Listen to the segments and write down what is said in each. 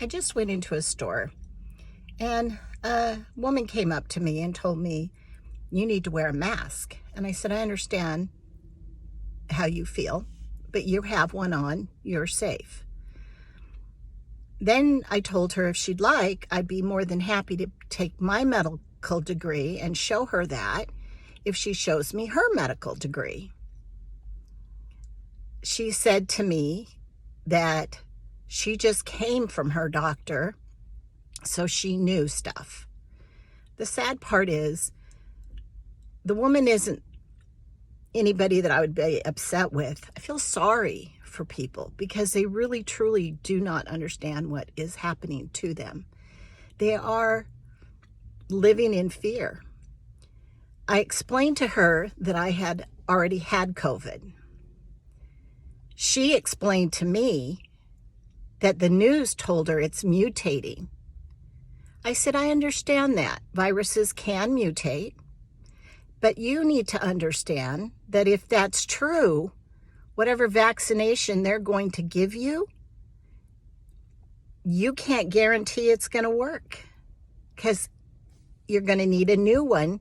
I just went into a store and a woman came up to me and told me, "You need to wear a mask." And I said, "I understand how you feel, but you have one on, you're safe." Then I told her if she'd like, I'd be more than happy to take my medical degree and show her that if she shows me her medical degree. She said to me that she just came from her doctor, so she knew stuff. The sad part is the woman isn't anybody that I would be upset with. I feel sorry for people because they really truly do not understand what is happening to them. They are living in fear. I explained to her that I had already had COVID. She explained to me that the news told her it's mutating. I said, I understand that. Viruses can mutate, but you need to understand that if that's true, whatever vaccination they're going to give you, you can't guarantee it's going to work because you're going to need a new one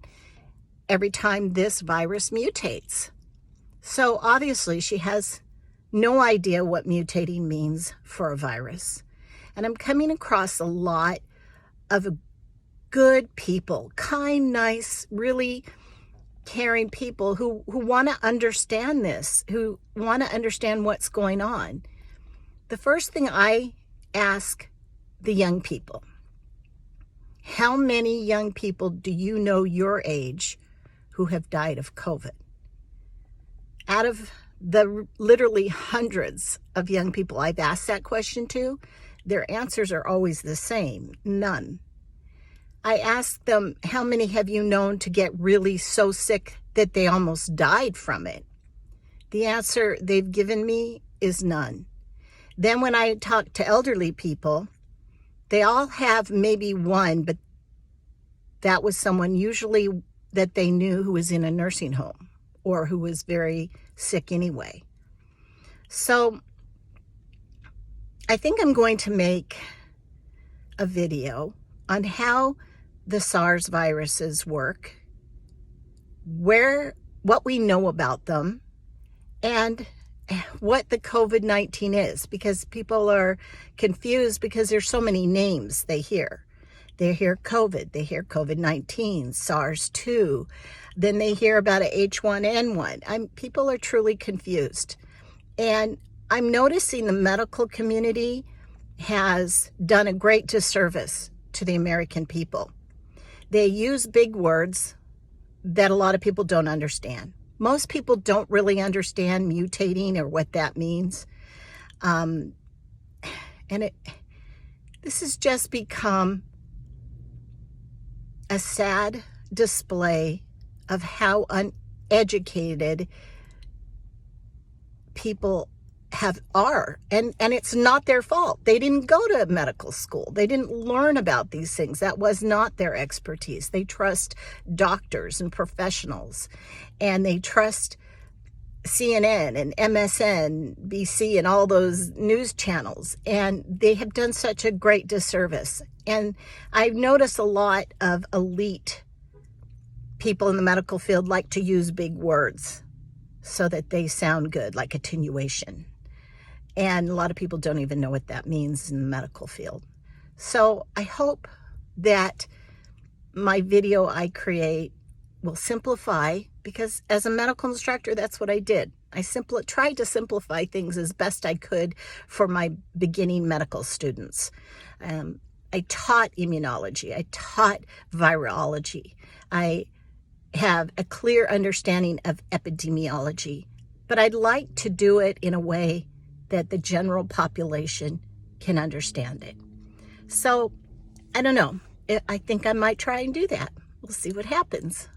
every time this virus mutates. So obviously she has no idea what mutating means for a virus. And I'm coming across a lot of good people, kind, nice, really caring people who want to understand this, who want to understand what's going on. The first thing I ask the young people, how many young people do you know your age who have died of COVID? Out of the literally hundreds of young people I've asked that question to, their answers are always the same: none. I ask them, how many have you known to get really so sick that they almost died from it? The answer they've given me is none. Then when I talk to elderly people, they all have maybe one, but that was someone usually that they knew who was in a nursing home or who was very sick anyway. So I think I'm going to make a video on how the SARS viruses work, what we know about them, and what the COVID-19 is, because people are confused because there's so many names they hear. They hear COVID, they hear COVID-19, SARS-2, then they hear about a H1N1. People are truly confused. And I'm noticing the medical community has done a great disservice to the American people. They use big words that a lot of people don't understand. Most people don't really understand mutating or what that means. This has just become a sad display of how uneducated people are, and it's not their fault. They didn't go to medical school. They didn't learn about these things. That was not their expertise. They trust doctors and professionals, and they trust CNN and MSNBC and all those news channels, and they have done such a great disservice. And I've noticed a lot of elite people in the medical field like to use big words so that they sound good, like attenuation. And a lot of people don't even know what that means in the medical field. So I hope that my video I create will simplify, because as a medical instructor, that's what I did. I tried to simplify things as best I could for my beginning medical students. I taught immunology. I taught virology. I have a clear understanding of epidemiology, but I'd like to do it in a way that the general population can understand it. So I don't know. I think I might try and do that. We'll see what happens.